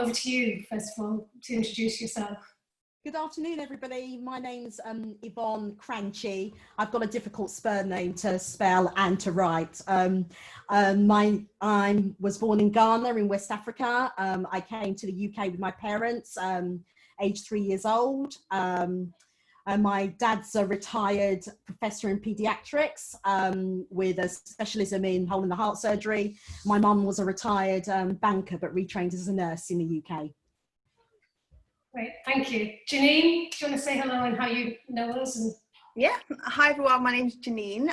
over to you, first of all, to introduce yourself. Good afternoon, everybody. My name's Yvonne Kurankye. I've got a difficult surname to spell and to write. I was born in Ghana in West Africa. I came to the UK with my parents, aged 3 years old. My dad's a retired professor in paediatrics with a specialism in whole and heart surgery. My mum was a retired banker but retrained as a nurse in the UK. Great, thank you. Janine, do you want to say hello and how you know us? Yeah, hi everyone, my name's Janine.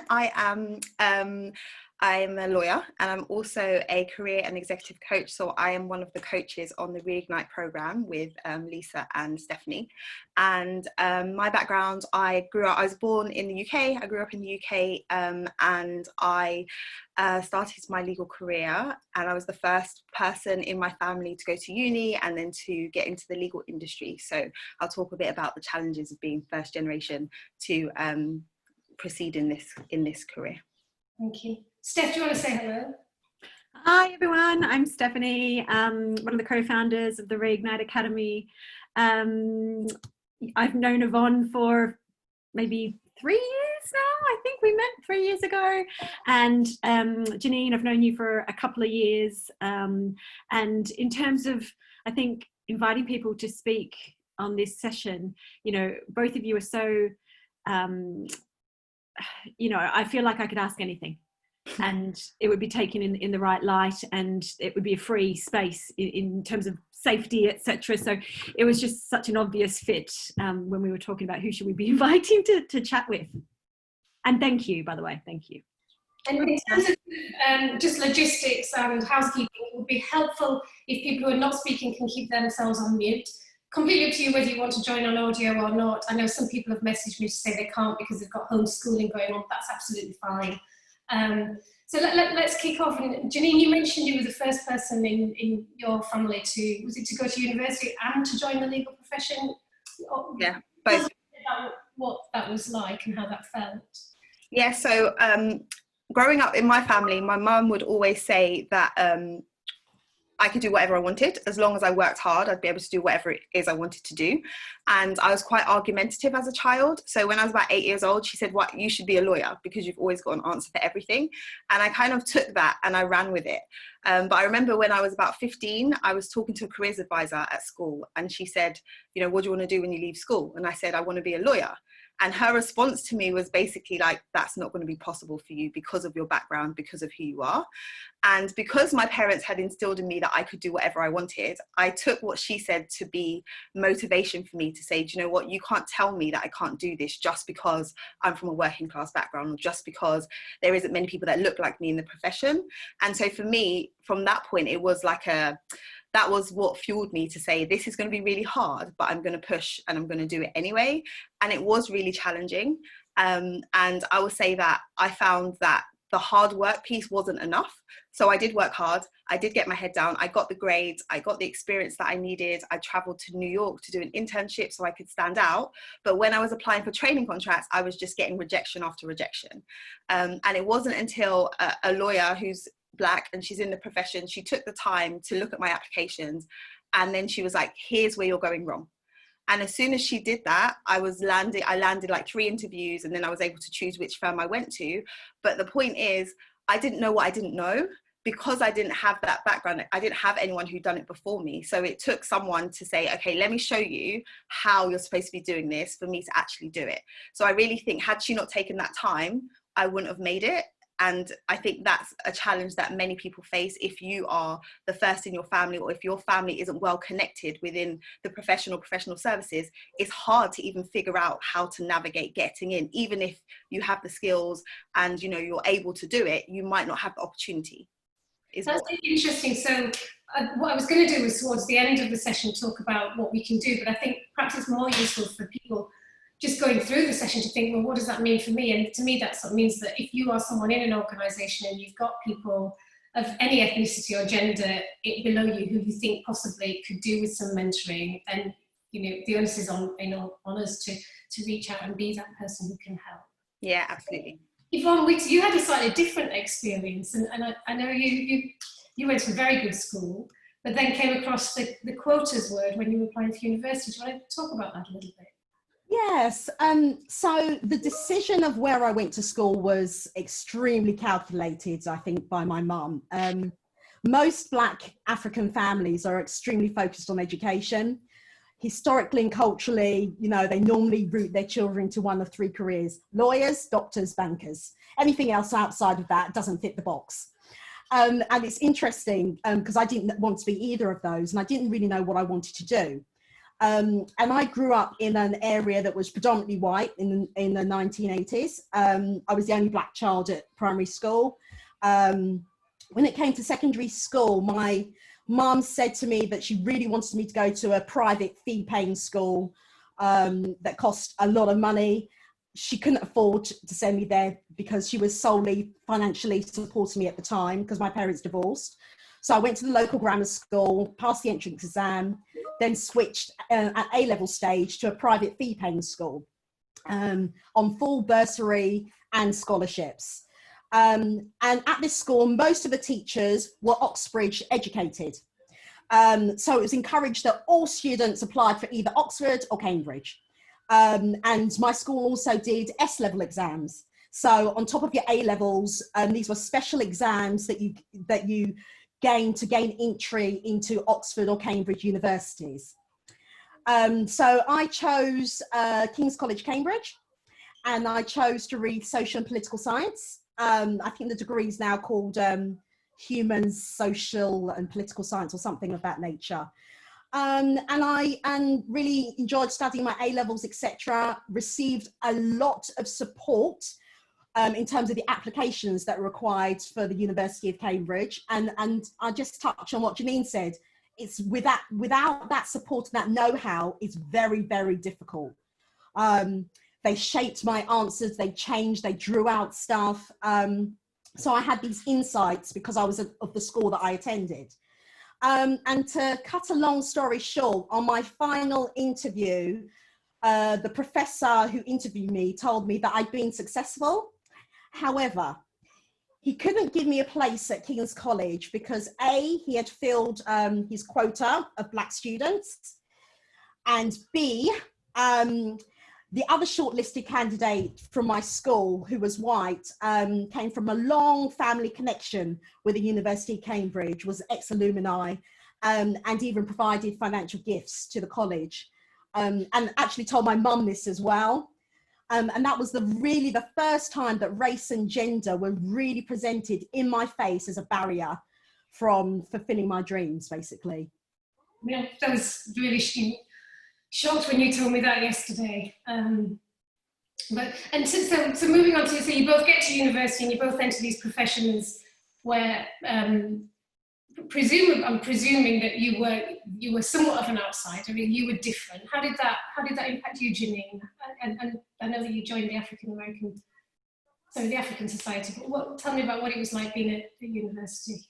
I'm a lawyer and I'm also a career and executive coach. So I am one of the coaches on the Reignite program with Lisa and Stephanie. And my background, I was born in the UK. I grew up in the UK and I started my legal career, and I was the first person in my family to go to uni and then to get into the legal industry. So I'll talk a bit about the challenges of being first generation to proceed in this career. Thank you. Steph, do you want to say hello? Hi everyone, I'm Stephanie, one of the co-founders of the Reignite Academy. I've known Yvonne for maybe 3 years now. I think we met 3 years ago. And Janine, I've known you for a couple of years. And in terms of, I think, inviting people to speak on this session, you know, both of you are so, you know, I feel like I could ask anything and it would be taken in the right light, and it would be a free space in terms of safety, etc. So it was just such an obvious fit when we were talking about who should we be inviting to chat with. And thank you, by the way, thank you. And in terms of just logistics and housekeeping, it would be helpful if people who are not speaking can keep themselves on mute. Completely up to you whether you want to join on audio or not. I know some people have messaged me to say they can't because they've got homeschooling going on. That's absolutely fine. So let's kick off. And Janine, you mentioned you were the first person in your family to go to university and to join the legal profession? Yeah, both. What that was like and how that felt? Yeah, so growing up in my family, my mum would always say that I could do whatever I wanted. As long as I worked hard, I'd be able to do whatever it is I wanted to do. And I was quite argumentative as a child. So when I was about 8 years old, she said, "What, you should be a lawyer because you've always got an answer for everything." And I kind of took that and I ran with it. But I remember when I was about 15, I was talking to a careers advisor at school, and she said, "You know, what do you want to do when you leave school?" And I said, "I want to be a lawyer." And her response to me was basically like, "That's not going to be possible for you because of your background, because of who you are." And because my parents had instilled in me that I could do whatever I wanted, I took what she said to be motivation for me to say, "Do you know what? You can't tell me that I can't do this just because I'm from a working class background, or just because there isn't many people that look like me in the profession." And so for me, from that point, it was like that was what fueled me to say, this is going to be really hard, but I'm going to push and I'm going to do it anyway. And it was really challenging. And I will say that I found that the hard work piece wasn't enough. So I did work hard. I did get my head down. I got the grades. I got the experience that I needed. I traveled to New York to do an internship so I could stand out. But when I was applying for training contracts, I was just getting rejection after rejection. And it wasn't until a lawyer who's Black and she's in the profession, she took the time to look at my applications, and then she was like, "Here's where you're going wrong." And as soon as she did that, I landed like 3 interviews, and then I was able to choose which firm I went to. But the point is, I didn't know what I didn't know because I didn't have that background. I didn't have anyone who'd done it before me. So it took someone to say, "Okay, let me show you how you're supposed to be doing this," for me to actually do it. So I really think had she not taken that time, I wouldn't have made it. And I think that's a challenge that many people face if you are the first in your family, or if your family isn't well connected within the professional services. It's hard to even figure out how to navigate getting in. Even if you have the skills and you know you're able to do it, you might not have the opportunity. That's interesting. So what I was going to do was towards the end of the session talk about what we can do, but I think perhaps it's more useful for people just going through the session to think, well, what does that mean for me? And to me, that sort of means that if you are someone in an organisation and you've got people of any ethnicity or gender below you who you think possibly could do with some mentoring, then you know the onus is on us to reach out and be that person who can help. Yeah, absolutely. Yvonne, you had a slightly different experience, and I know you went to a very good school, but then came across the quotas word when you were applying for university. Do you want to talk about that a little bit? Yes, so the decision of where I went to school was extremely calculated, I think, by my mum. Most Black African families are extremely focused on education. Historically and culturally, you know, they normally root their children to one of three careers: lawyers, doctors, bankers. Anything else outside of that doesn't fit the box. And it's interesting because I didn't want to be either of those, and I didn't really know what I wanted to do. And I grew up in an area that was predominantly white in the 1980s. I was the only Black child at primary school. When it came to secondary school, my mum said to me that she really wanted me to go to a private fee-paying school that cost a lot of money. She couldn't afford to send me there because she was solely financially supporting me at the time because my parents divorced. So I went to the local grammar school, passed the entrance exam, then switched at A-level stage to a private fee-paying school on full bursary and scholarships. And at this school, most of the teachers were Oxbridge educated. So it was encouraged that all students applied for either Oxford or Cambridge. And my school also did S-level exams. So on top of your A-levels, these were special exams that you gain to gain entry into Oxford or Cambridge universities. So I chose King's College, Cambridge, and I chose to read social and political science. I think the degree is now called Humans, Social and Political Science or something of that nature. And I really enjoyed studying my A-levels, etc. Received a lot of support in terms of the applications that were required for the University of Cambridge. And I just touch on what Janine said. It's without that support and that know-how, it's very, very difficult. They shaped my answers, they changed, they drew out stuff. So I had these insights because I was of the school that I attended. And to cut a long story short, on my final interview, the professor who interviewed me told me that I'd been successful. However, he couldn't give me a place at King's College because A, he had filled his quota of Black students, and B, the other shortlisted candidate from my school, who was white, came from a long family connection with the University of Cambridge, was ex-alumni, and even provided financial gifts to the college, and actually told my mum this as well. And that was really the first time that race and gender were really presented in my face as a barrier from fulfilling my dreams, basically. Yeah, that was really shocked when you told me that yesterday. So moving on to, so you both get to university and you both enter these professions where I'm presuming that you were somewhat of an outsider. I mean, you were different. How did that impact you, Janine? And I know that you joined the African Society, but tell me about what it was like being at the university.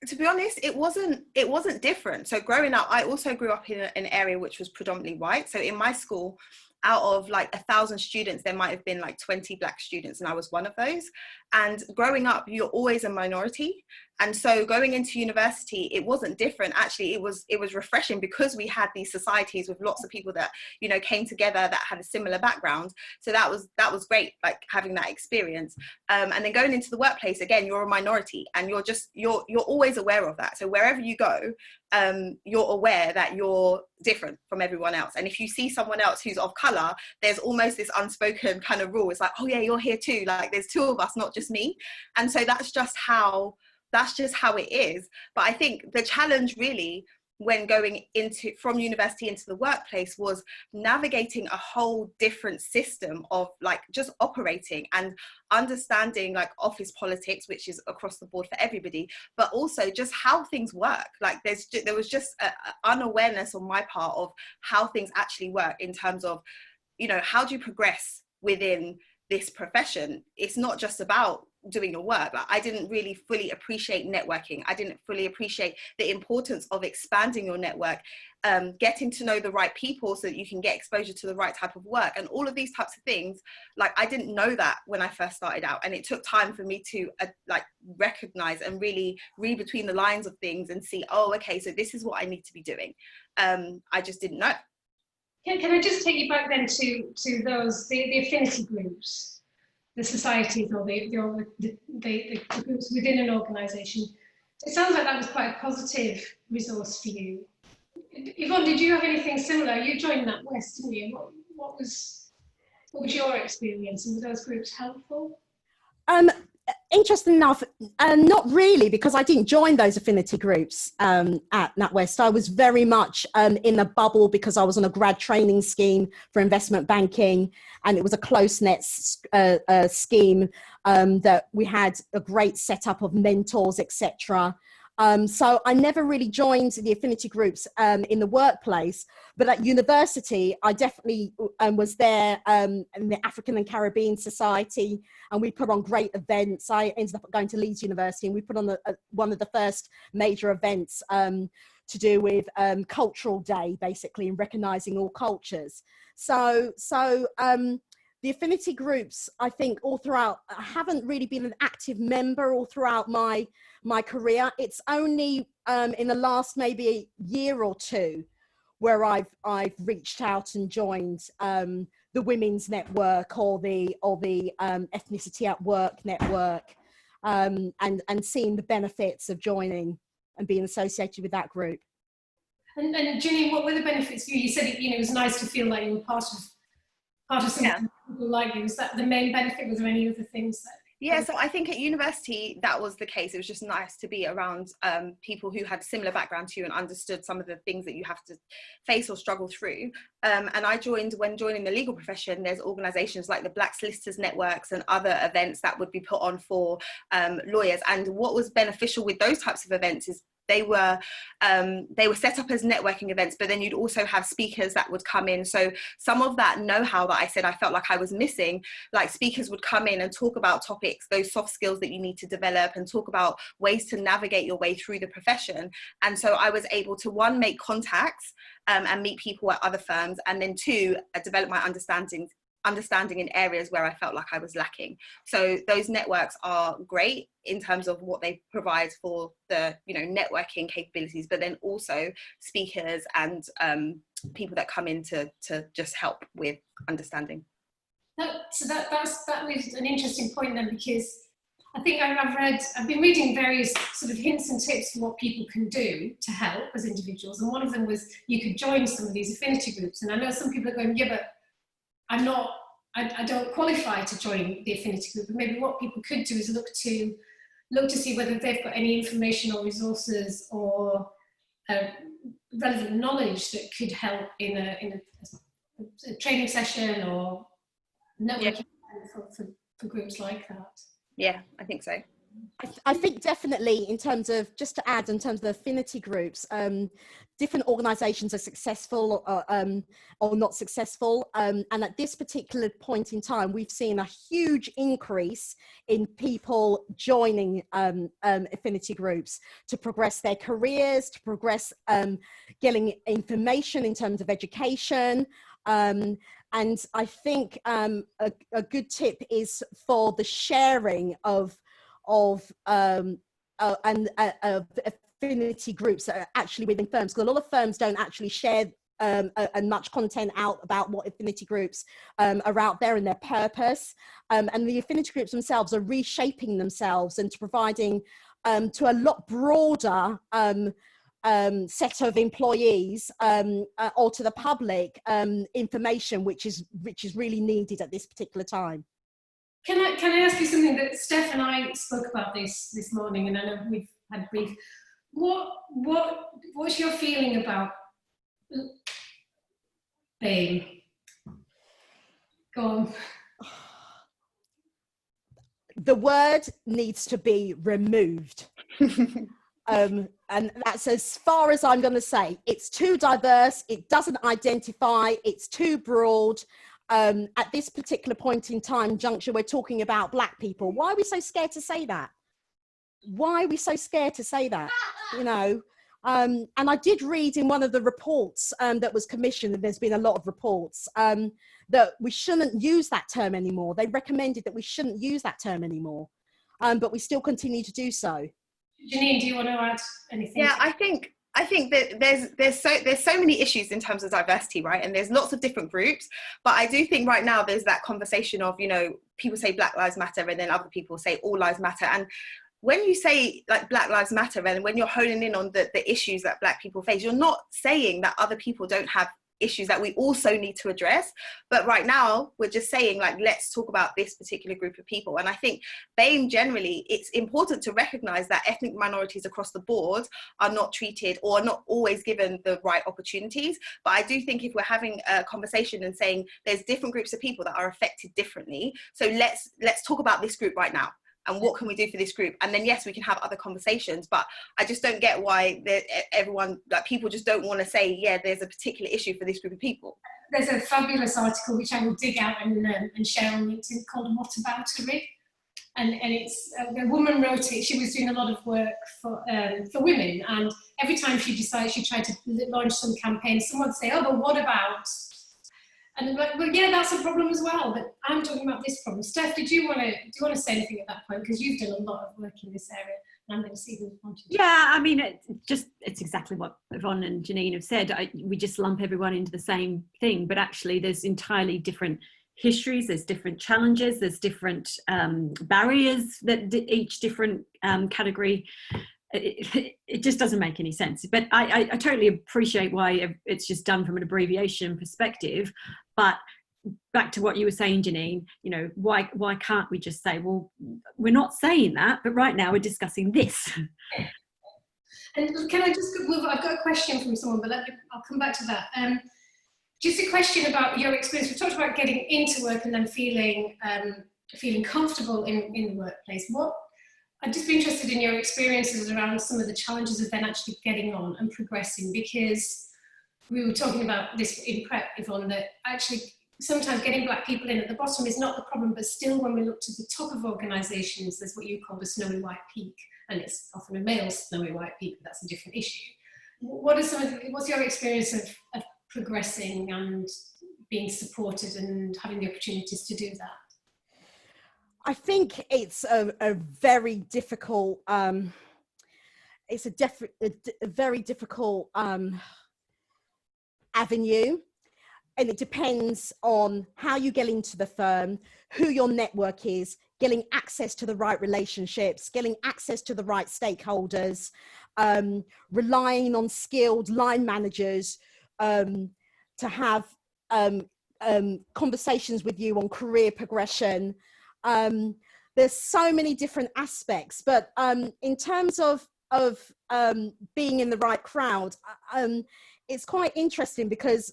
To be honest, it wasn't different. So growing up, I also grew up in an area which was predominantly white. So in my school, out of like 1,000 students, there might have been like 20 Black students, and I was one of those. And growing up, you're always a minority. And so going into university, it wasn't different. Actually, it was refreshing because we had these societies with lots of people that, you know, came together that had a similar background. So that was great, like having that experience. And then going into the workplace, again, you're a minority, and you're always aware of that. So wherever you go, you're aware that you're different from everyone else. And if you see someone else who's of color, there's almost this unspoken kind of rule. It's like, oh yeah, you're here too. Like there's two of us, not just me. And so that's just how it is. But I think the challenge really when going from university into the workplace was navigating a whole different system of like just operating and understanding like office politics, which is across the board for everybody, but also just how things work. Like there was just an unawareness on my part of how things actually work in terms of, you know, how do you progress within this profession? It's not just about doing your work. Like, I didn't really fully appreciate networking. I didn't fully appreciate the importance of expanding your network, getting to know the right people so that you can get exposure to the right type of work, and all of these types of things. Like, I didn't know that when I first started out, and it took time for me to like recognize and really read between the lines of things and see, oh, okay, so this is what I need to be doing. I just didn't know. Can I just take you back then to those, the affinity groups, the societies, or the groups within an organisation? It sounds like that was quite a positive resource for you. Yvonne, did you have anything similar? You joined NatWest, didn't you? What was your experience, and were those groups helpful? Interesting enough, not really, because I didn't join those affinity groups at NatWest. I was very much in a bubble because I was on a grad training scheme for investment banking, and it was a close-knit scheme that we had a great setup of mentors, etc. So I never really joined the affinity groups in the workplace, but at university, I definitely was there in the African and Caribbean Society, and we put on great events. I ended up going to Leeds University, and we put on one of the first major events to do with Cultural Day, basically, and recognising all cultures. So the affinity groups, I think, all throughout, I haven't really been an active member all throughout my career. It's only in the last maybe a year or two where I've reached out and joined the Women's Network or the Ethnicity at Work Network, and seeing the benefits of joining and being associated with that group. And Janine, what were the benefits for you? You said it was nice to feel like you were part of something people like you. Was that the main benefit? Was there any other things that? Yeah, so I think at university that was the case. It was just nice to be around people who had similar background to you and understood some of the things that you have to face or struggle through. And I joined, when joining the legal profession, there's organisations like the Black Solicitors Networks and other events that would be put on for lawyers. And what was beneficial with those types of events is they were set up as networking events, but then you'd also have speakers that would come in. So some of that know-how that I said I felt like I was missing, like speakers would come in and talk about topics, those soft skills that you need to develop, and talk about ways to navigate your way through the profession. And so I was able to, one, make contacts and meet people at other firms, and then two, develop my understanding in areas where I felt like I was lacking. So those networks are great in terms of what they provide for the networking capabilities, but then also speakers and people that come in to just help with understanding. So that was an interesting point then, because I think I've been reading various sort of hints and tips for what people can do to help as individuals, and one of them was you could join some of these affinity groups. And I know some people are going, yeah, but I don't qualify to join the affinity group. But maybe what people could do is look to see whether they've got any information or resources or relevant knowledge that could help in a training session or networking for groups like that. Yeah, I think so. I think definitely, in terms of, just to add, in terms of the affinity groups, different organisations are successful or not successful, and at this particular point in time, we've seen a huge increase in people joining affinity groups to progress their careers, to progress getting information in terms of education. And I think a good tip is for the sharing of affinity groups that are actually within firms, because a lot of firms don't actually share and much content out about what affinity groups are out there and their purpose, and the affinity groups themselves are reshaping themselves and to providing to a lot broader set of employees or to the public information which is really needed at this particular time. Can I ask you something that Steph and I spoke about this morning, and I know we've had a brief. What's your feeling about BAME? Go on. The word needs to be removed. And that's as far as I'm going to say. It's too diverse. It doesn't identify. It's too broad. at this particular point in time juncture, we're talking about Black people. Why are we so scared to say that? Why are we so scared to say that? You know, and I did read in one of the reports that was commissioned, and there's been a lot of reports, that we shouldn't use that term anymore. They recommended that we shouldn't use that term anymore, but we still continue to do so. Janine, do you want to add anything? Yeah, I think that there's so many issues in terms of diversity, right? And there's lots of different groups, but I do think right now there's that conversation of, you know, people say Black Lives Matter and then other people say all lives matter. And when you say like Black Lives Matter, and when you're honing in on the issues that Black people face, you're not saying that other people don't have issues that we also need to address. But right now we're just saying, like, let's talk about this particular group of people. And I think BAME generally, it's important to recognize that ethnic minorities across the board are not treated or are not always given the right opportunities. But I do think if we're having a conversation and saying there's different groups of people that are affected differently, so let's talk about this group right now. And what can we do for this group? And then, yes, we can have other conversations, but I just don't get why everyone, like, people just don't want to say, yeah, there's a particular issue for this group of people. There's a fabulous article which I will dig out and share on LinkedIn called Whataboutery. And it's, a woman wrote it. She was doing a lot of work for women. And every time she decided she tried to launch some campaign, someone would say, oh, but what about? And I'm like, well, yeah, that's a problem as well, but I'm talking about this problem. Steph, do you want to say anything at that point? Because you've done a lot of work in this area, and I'm going to see who's wanting to. Yeah, I mean, it's exactly what Yvonne and Janine have said. We just lump everyone into the same thing, but actually there's entirely different histories, there's different challenges, there's different barriers that each different category. It just doesn't make any sense. But I totally appreciate why it's just done from an abbreviation perspective. But back to what you were saying, Janine, you know, why can't we just say, well, we're not saying that, but right now we're discussing this. And can I just move? I've got a question from someone, but I'll come back to that. Just a question about your experience. We talked about getting into work and then feeling comfortable in the workplace. I'd just be interested in your experiences around some of the challenges of then actually getting on and progressing, because we were talking about this in prep, Yvonne, that actually sometimes getting Black people in at the bottom is not the problem, but still when we look to the top of organisations, there's what you call the snowy white peak, and it's often a male snowy white peak, but that's a different issue. What's your experience of progressing and being supported and having the opportunities to do that? I think it's a very difficult, it's a very difficult avenue, and it depends on how you get into the firm, who your network is, getting access to the right relationships, getting access to the right stakeholders, relying on skilled line managers to have conversations with you on career progression. There's so many different aspects, but in terms of being in the right crowd, it's quite interesting because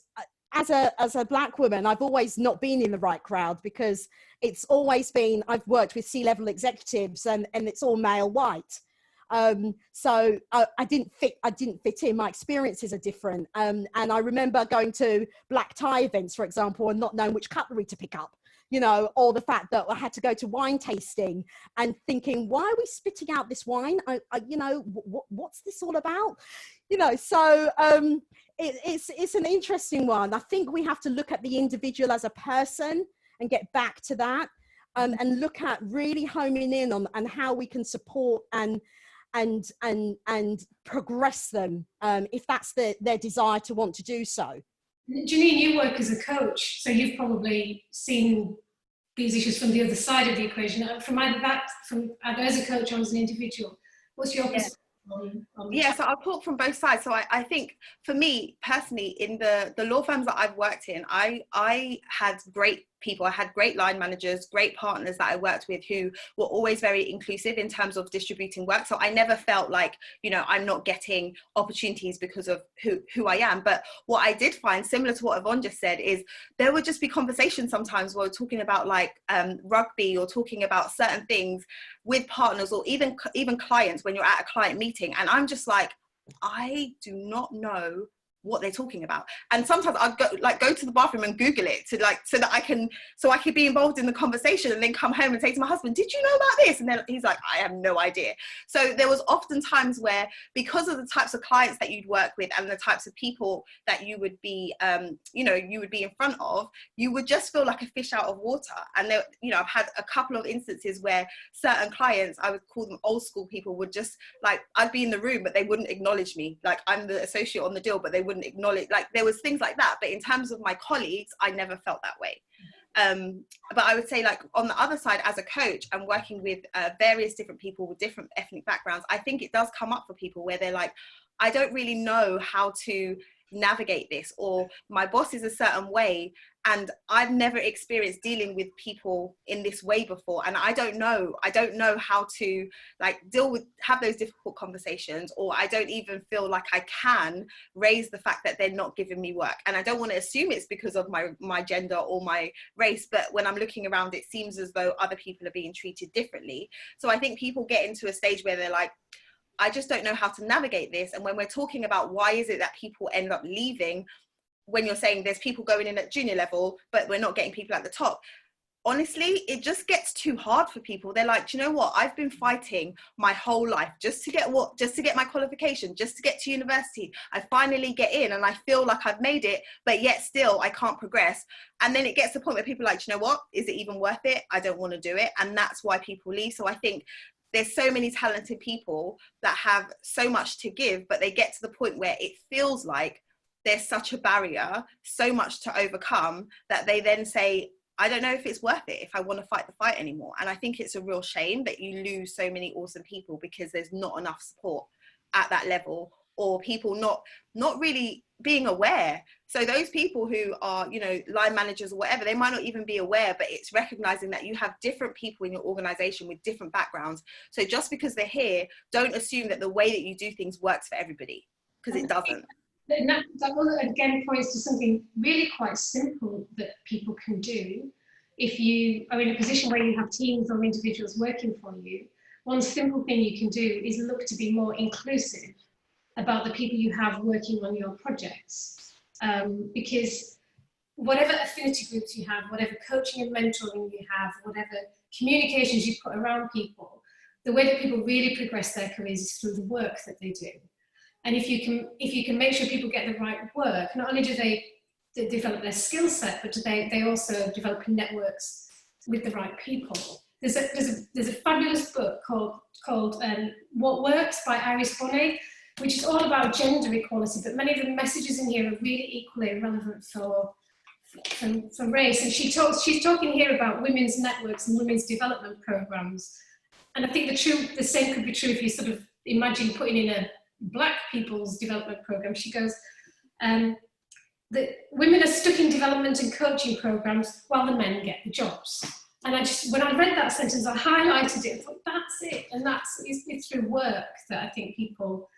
as a Black woman, I've always not been in the right crowd, because it's always been, I've worked with C-level executives and it's all male white. So I didn't fit in. My experiences are different. And I remember going to black tie events, for example, and not knowing which cutlery to pick up, you know, or the fact that I had to go to wine tasting and thinking, why are we spitting out this wine? You know, what's this all about? You know, so it's an interesting one. I think we have to look at the individual as a person and get back to that, and look at really homing in on how we can support and progress them if that's their desire to want to do so. Janine, you work as a coach, so you've probably seen these issues from the other side of the equation, from either as a coach or as an individual. What's your perspective on Yeah, so I'll talk from both sides. So I think for me personally, in the law firms that I've worked in, I had great people. I had great line managers, great partners that I worked with who were always very inclusive in terms of distributing work. So I never felt like, you know, I'm not getting opportunities because of who I am. But what I did find, similar to what Yvonne just said, is there would just be conversations sometimes where we're talking about like rugby or talking about certain things with partners or even clients when you're at a client meeting. And I'm just like, I do not know what they're talking about. And sometimes I'd go to the bathroom and Google it to so that I could be involved in the conversation, and then come home and say to my husband, did you know about this? And then he's like, I have no idea. So there was often times where, because of the types of clients that you'd work with and the types of people that you would be you would be in front of, you would just feel like a fish out of water. And there, I've had a couple of instances where certain clients, I would call them old school people, would just I'd be in the room but they wouldn't acknowledge me, I'm the associate on the deal, but they wouldn't acknowledge, there was things like that. But in terms of my colleagues, I never felt that way. But I would say, on the other side, as a coach, I'm working with various different people with different ethnic backgrounds. I think it does come up for people where they're like, I don't really know how to navigate this, or my boss is a certain way and I've never experienced dealing with people in this way before, and I don't know how to have those difficult conversations, or I don't even feel like I can raise the fact that they're not giving me work. And I don't want to assume it's because of my gender or my race, but when I'm looking around, it seems as though other people are being treated differently. So I think people get into a stage where they're like, I just don't know how to navigate this. And when we're talking about why is it that people end up leaving, when you're saying there's people going in at junior level, but we're not getting people at the top, honestly, it just gets too hard for people. They're like, do you know what? I've been fighting my whole life just to get my qualification, just to get to university. I finally get in and I feel like I've made it, but yet still I can't progress. And then it gets to the point where people are like, do you know what? Is it even worth it? I don't want to do it. And that's why people leave. So I think there's so many talented people that have so much to give, but they get to the point where it feels like there's such a barrier, so much to overcome, that they then say, I don't know if it's worth it, if I want to fight the fight anymore. And I think it's a real shame that you lose so many awesome people because there's not enough support at that level, or people not really being aware. So those people who are, line managers or whatever, they might not even be aware, but it's recognizing that you have different people in your organization with different backgrounds. So just because they're here, don't assume that the way that you do things works for everybody, because it doesn't. That again points to something really quite simple that people can do. If you are in a position where you have teams or individuals working for you, one simple thing you can do is look to be more inclusive about the people you have working on your projects. Because whatever affinity groups you have, whatever coaching and mentoring you have, whatever communications you put around people, the way that people really progress their careers is through the work that they do. And if you can make sure people get the right work, not only do they develop their skill set, but they also develop networks with the right people. There's a fabulous book called What Works by Iris Bonet, which is all about gender equality, but many of the messages in here are really equally relevant for race. And she's talking here about women's networks and women's development programs. And I think the same could be true if you sort of imagine putting in a Black people's development program. She goes, the women are stuck in development and coaching programs while the men get the jobs. And when I read that sentence, I highlighted it. I thought, that's it. And it's through work that I think people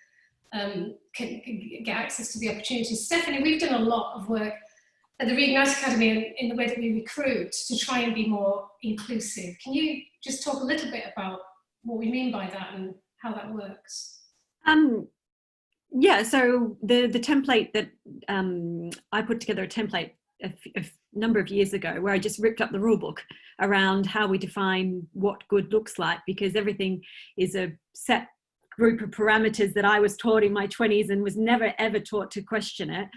can get access to the opportunities. Stephanie, we've done a lot of work at the Reignite Academy in the way that we recruit to try and be more inclusive. Can you just talk a little bit about what we mean by that and how that works? Yeah, so the template that I put together a template a number of years ago where I just ripped up the rule book around how we define what good looks like, because everything is a set group of parameters that I was taught in my 20s and was never ever taught to question it.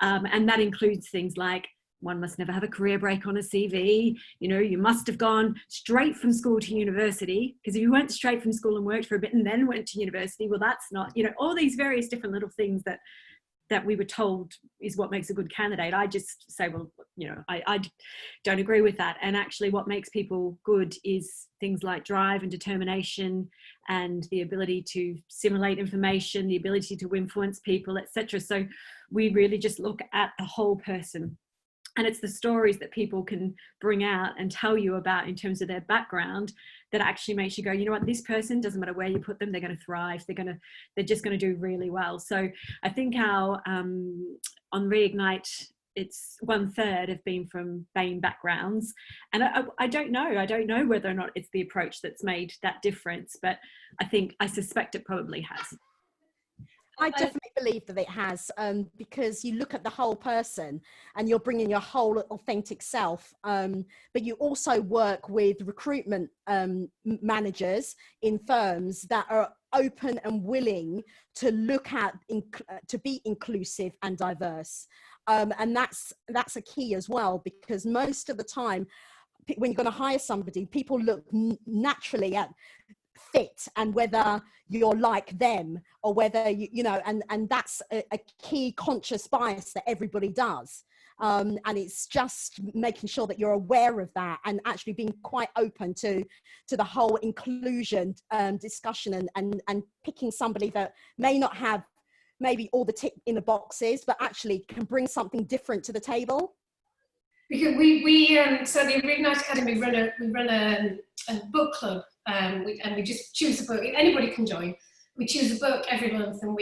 And that includes things like one must never have a career break on a CV. You must have gone straight from school to university, because if you went straight from school and worked for a bit and then went to university, well, that's not, all these various different little things that we were told is what makes a good candidate. I just say, well, I don't agree with that. And actually what makes people good is things like drive and determination and the ability to simulate information, the ability to influence people, etc. So we really just look at the whole person. And it's the stories that people can bring out and tell you about in terms of their background that actually makes you go, you know what, this person, doesn't matter where you put them, they're going to thrive. They're just going to do really well. So I think our, on Reignite, it's 1/3 have been from BAME backgrounds. And I don't know whether or not it's the approach that's made that difference, but I suspect it probably has. I definitely believe that it has, because you look at the whole person and you're bringing your whole authentic self. But you also work with recruitment managers in firms that are open and willing to look at, to be inclusive and diverse. And that's a key as well, because most of the time, when you're going to hire somebody, people look naturally at fit and whether you're like them, or whether you know, and that's a key conscious bias that everybody does. And it's just making sure that you're aware of that and actually being quite open to the whole inclusion discussion, and picking somebody that may not have maybe all the tick in the boxes, but actually can bring something different to the table. Because so the Reignite Academy we run a book club, and we just choose a book. Anybody can join. We choose a book every month, and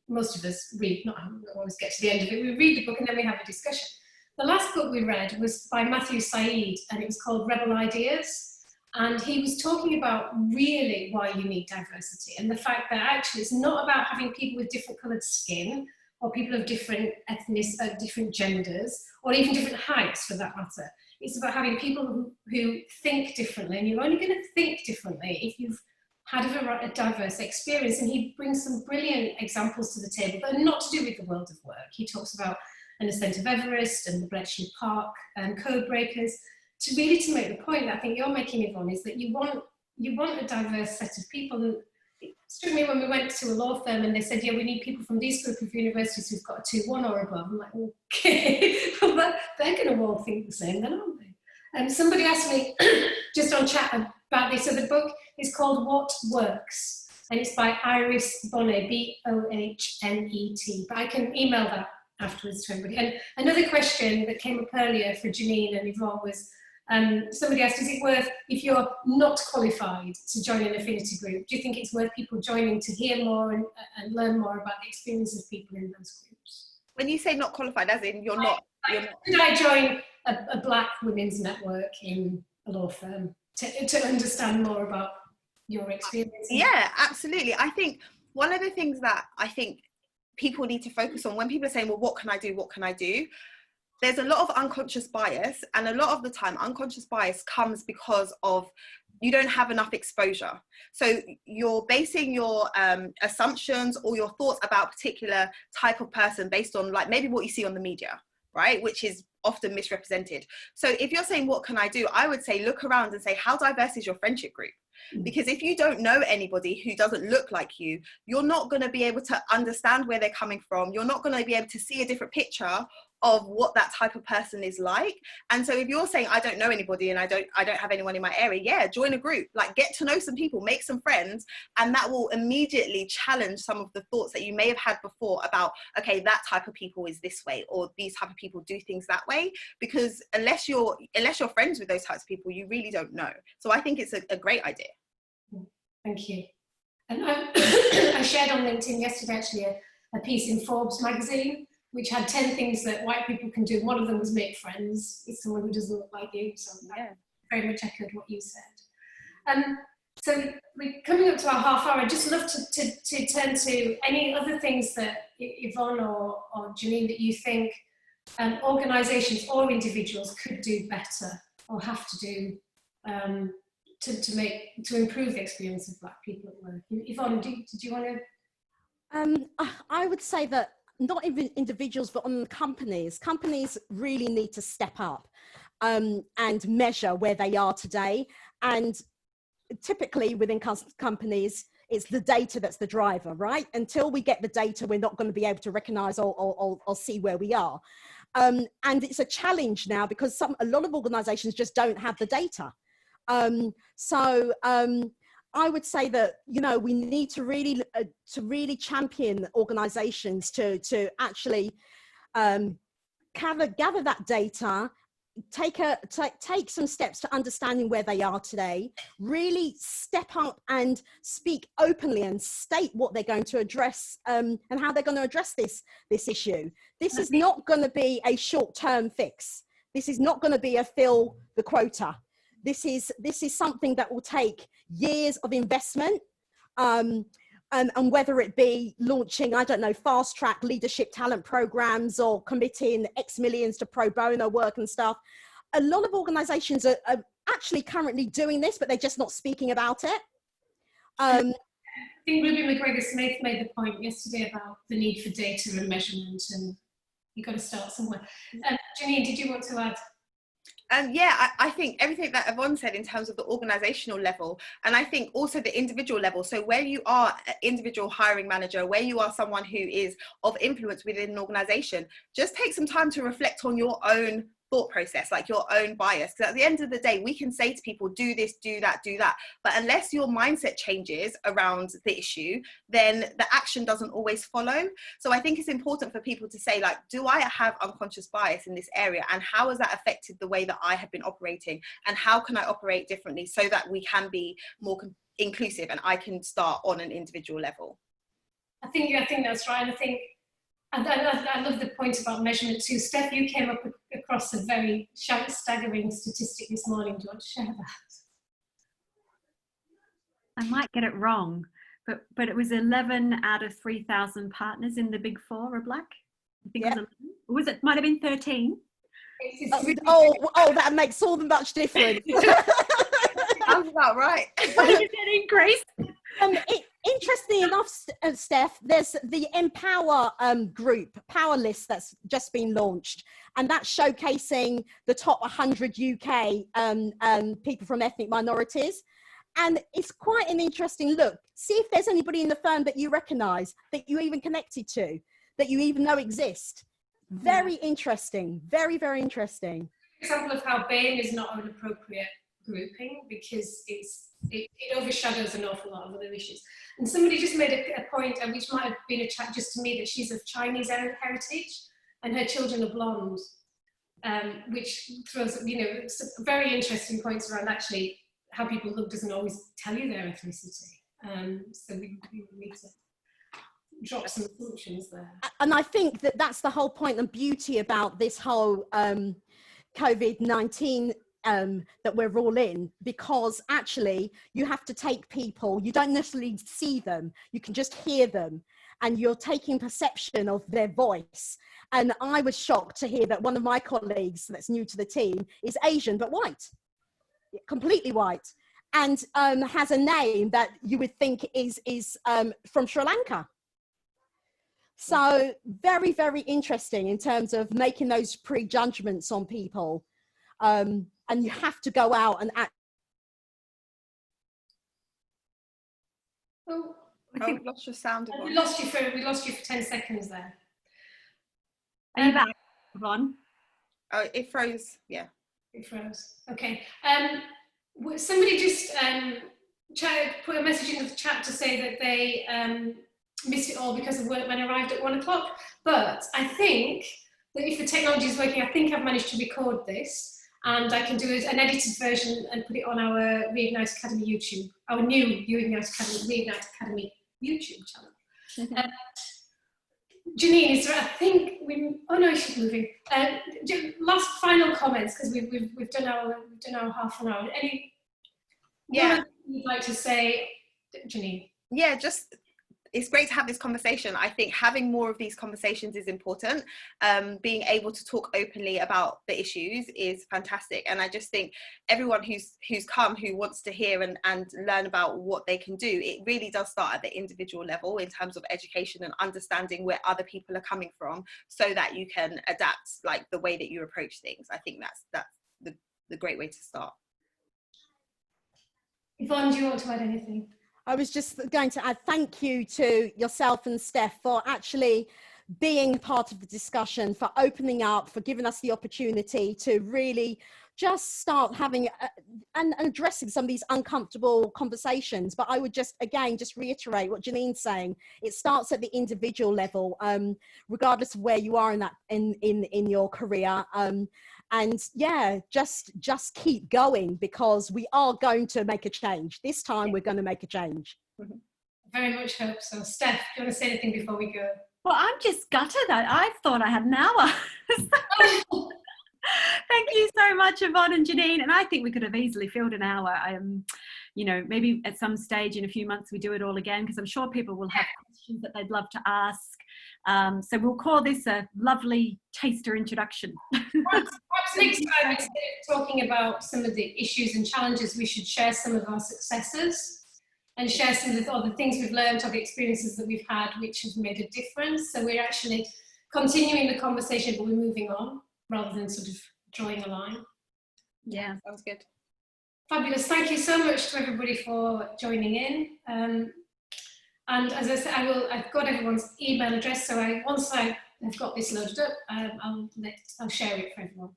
most of us read. Not always get to the end of it. We read the book and then we have a discussion. The last book we read was by Matthew Said, and it was called Rebel Ideas. And he was talking about really why you need diversity, and the fact that actually it's not about having people with different coloured skin, or people of different different genders, or even different heights for that matter. It's about having people who think differently, and you're only going to think differently if you've had a diverse experience. And he brings some brilliant examples to the table that are not to do with the world of work. He talks about an ascent of Everest and the Bletchley Park code breakers, to make the point that I think you're making, Yvonne, is that you want a diverse set of people. And it struck me when we went to a law firm and they said, yeah, we need people from these group of universities who've got a 2-1 or above. I'm like, okay, well, they're going to all think the same then, aren't they? And somebody asked me just on chat about this. So the book is called What Works, and it's by Iris Bonnet, Bohnet. But I can email that afterwards to everybody. And another question that came up earlier for Janine and Yvonne was, somebody asked, is it worth, if you're not qualified to join an affinity group, do you think it's worth people joining to hear more and learn more about the experiences of people in those groups? When you say not qualified, as in you're not... Could I join a Black women's network in a law firm to understand more about your experience? Yeah, absolutely. I think one of the things that I think people need to focus on when people are saying, well, what can I do? What can I do? There's a lot of unconscious bias, and a lot of the time unconscious bias comes because of you don't have enough exposure. So you're basing your assumptions or your thoughts about a particular type of person based on like maybe what you see on the media, right? Which is often misrepresented. So if you're saying, what can I do? I would say, look around and say, how diverse is your friendship group? Because if you don't know anybody who doesn't look like you, you're not going to be able to understand where they're coming from. You're not going to be able to see a different picture of what that type of person is like. And so if you're saying, I don't know anybody and I don't have anyone in my area, yeah, join a group, like get to know some people, make some friends, and that will immediately challenge some of the thoughts that you may have had before about, okay, that type of people is this way, or these type of people do things that way. Because unless you're friends with those types of people, you really don't know. So I think it's a great idea. Thank you. And I shared on LinkedIn yesterday actually a piece in Forbes magazine which had 10 things that white people can do. One of them was make friends with someone who doesn't look like you. So yeah, very much echoed what you said. So we're coming up to our half hour. I'd just love to turn to any other things that Yvonne or Janine that you think organisations or individuals could do better or have to do to improve the experience of Black people at work. Yvonne, did you want to? I would say that not even individuals, but on companies really need to step up and measure where they are today. And typically within companies, it's the data that's the driver, right? Until we get the data, we're not going to be able to recognize or see where we are. And it's a challenge now because a lot of organizations just don't have the data. I would say that, you know, we need to really champion organizations to actually gather that data, take some steps to understanding where they are today, really step up and speak openly and state what they're going to address and how they're going to address this issue. This is not going to be a short-term fix. This is not going to be a fill the quota. This is something that will take years of investment. and whether it be launching, I don't know, fast track leadership talent programs or committing X millions to pro bono work and stuff. A lot of organizations are actually currently doing this, but they're just not speaking about it. I think Ruby McGregor-Smith made the point yesterday about the need for data and measurement, and you've got to start somewhere. Janine, did you want to add? Yeah, I think everything that Yvonne said in terms of the organizational level, and I think also the individual level. So where you are an individual hiring manager, where you are someone who is of influence within an organization, just take some time to reflect on your own thought process, like your own bias. Because at the end of the day, we can say to people, do this, do that, do that. But unless your mindset changes around the issue, then the action doesn't always follow. So I think it's important for people to say, like, do I have unconscious bias in this area? And how has that affected the way that I have been operating? And how can I operate differently so that we can be more inclusive and I can start on an individual level? I think that's right. And I think, I love the point about measurement too. Steph, you came up across a very staggering statistic this morning. Do you want to share that? I might get it wrong, but it was 11 out of 3,000 partners in the Big Four are Black. I think it was 11. Or was it? Might have been 13. That makes all the much difference. Sounds about right. What is that increase? Interestingly enough, Steph, there's the Empower group, Power List, that's just been launched, and that's showcasing the top 100 UK people from ethnic minorities. And it's quite an interesting look. See if there's anybody in the firm that you recognise, that you even connected to, that you even know exist. Very interesting, very, very interesting. Example of how BAME is not an appropriate grouping because it overshadows an awful lot of other issues. And somebody just made a point, which might have been a chat just to me, that she's of Chinese heritage and her children are blonde, which throws, some very interesting points around actually how people look doesn't always tell you their ethnicity. So we need to drop some assumptions there. And I think that that's the whole point and beauty about this whole COVID-19 that we're all in, because actually you have to take people, you don't necessarily see them, you can just hear them, and you're taking perception of their voice. And I was shocked to hear that one of my colleagues that's new to the team is Asian but white, completely white, and has a name that you would think is from Sri Lanka. So very, very interesting in terms of making those prejudgments on people. And you have to go out and act. Oh, I think we lost your sound. We lost you for 10 seconds there. Are you back, Yvonne? Oh, it froze. Yeah. It froze. Okay. Somebody just put a message into the chat to say that they missed it all because of workmen arrived at 1 o'clock. But I think that if the technology is working, I think I've managed to record this. And I can do an edited version and put it on our Reignite Academy YouTube, our new Reignite Academy YouTube channel. Janine, is there? I think oh no, she's moving. Last final comments, because we've done our half an hour. Any? Yeah. You'd like to say, Janine? Yeah, just. It's great to have this conversation. I think having more of these conversations is important. Being able to talk openly about the issues is fantastic. And I just think everyone who's come, who wants to hear and learn about what they can do, it really does start at the individual level in terms of education and understanding where other people are coming from, so that you can adapt like the way that you approach things. I think that's the great way to start. Yvonne, do you want to add anything? I was just going to add thank you to yourself and Steph for actually being part of the discussion, for opening up, for giving us the opportunity to really just start having and addressing some of these uncomfortable conversations. But I would just reiterate what Janine's saying. It starts at the individual level, regardless of where you are in your career. And yeah, just keep going, because we are going to make a change. This time we're going to make a change. Very much hope so. Steph, do you want to say anything before we go? Well, I'm just gutted. I thought I had an hour. Thank you so much, Yvonne and Janine. And I think we could have easily filled an hour. you know, maybe at some stage in a few months we do it all again, because I'm sure people will have questions that they'd love to ask. So we'll call this a lovely taster introduction. Perhaps next time, instead of talking about some of the issues and challenges, we should share some of our successes and share some of the other things we've learned, or the experiences that we've had which have made a difference. So we're actually continuing the conversation, but we're moving on rather than sort of drawing a line. Yeah, sounds good. Fabulous. Thank you so much to everybody for joining in. And as I said, I've got everyone's email address, so once I've got this loaded up, I'll share it for everyone.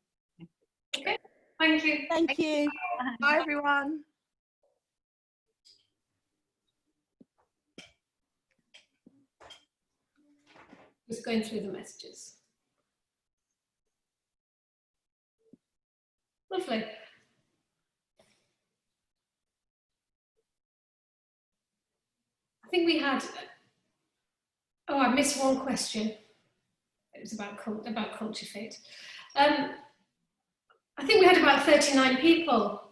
Okay. Thank you. Thank you. Bye, everyone. Just going through the messages. Lovely. I think we had, oh, I missed one question. It was about culture fit. I think we had about 39 people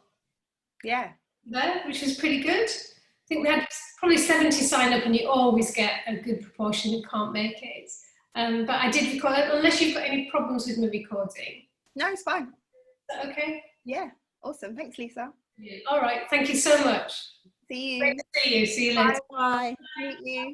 there, which was pretty good. I think we had probably 70 sign up, and you always get a good proportion who can't make it. But I did record, unless you've got any problems with me recording. No, it's fine. Is that okay? Yeah, awesome. Thanks, Lisa. All right, thank you so much. See you. Great to see you. See you later. Bye. Meet you.